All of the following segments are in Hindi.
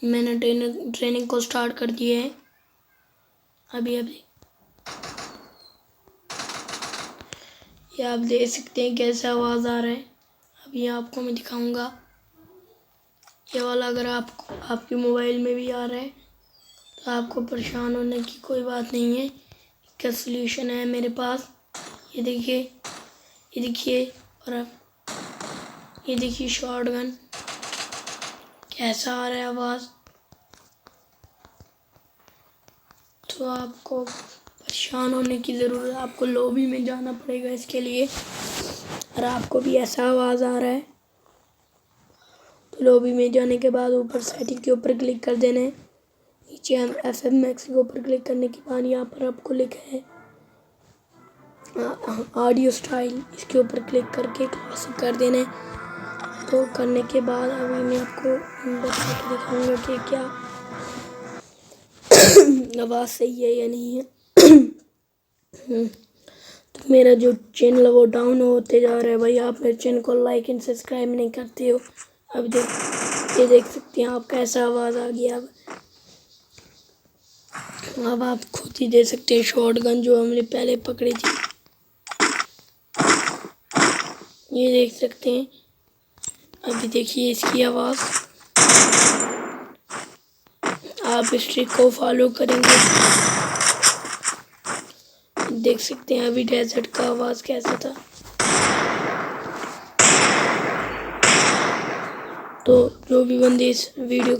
मैंने ट्रेनिंग को स्टार्ट कर दिया है। अभी ये आप देख सकते हैं कैसे आवाज़ आ रहा है। अभी आपको मैं दिखाऊंगा। ये वाला अगर आपके मोबाइल में भी आ रहा है तो आपको परेशान होने की कोई बात नहीं है। इसका सलूशन है मेरे पास। ये देखिए और अब ये देखिए शॉटगन कैसा आ रहा है आवाज़। तो आपको परेशान होने की ज़रूरत है, आपको लॉबी में जाना पड़ेगा इसके लिए। और आपको भी ऐसा आवाज़ आ रहा है तो लॉबी में जाने के बाद ऊपर सेटिंग के ऊपर क्लिक कर देना है। नीचे हम FM मैक्स के ऊपर क्लिक करने के बाद यहाँ पर आपको लिखा है ऑडियो स्टाइल, इसके ऊपर क्लिक करके क्लासिक कर देना है। तो करने के बाद अभी मैं आपको बता के दिखाऊंगा कि क्या आवाज़ सही है या नहीं है। तो मेरा जो चैनल है वो डाउन होते जा रहा है भाई। आप मेरे चैनल को लाइक एंड सब्सक्राइब नहीं करते हो। अब ये देख सकते हैं आप कैसा आवाज़ आ गया। अब आप खुद ही दे सकते हैं शॉटगन जो हमने पहले पकड़ी थी। ये देख सकते हैं। अभी देखिए इसकी आवाज़। आप इस ट्रिक को फॉलो करेंगे देख सकते हैं अभी डेजर्ट का आवाज़ कैसा था। तो जो भी बंदे इस वीडियो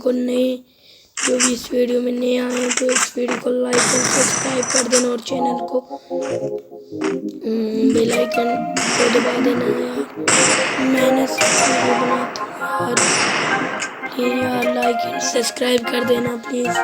में नए आए हैं तो इस वीडियो को लाइक और सब्सक्राइब कर देना और चैनल को बेल आइकन को दबा देना यार। मैंने वीडियो बनाता हूँ यार, प्लीज़ यार लाइक एंड सब्सक्राइब कर देना प्लीज़।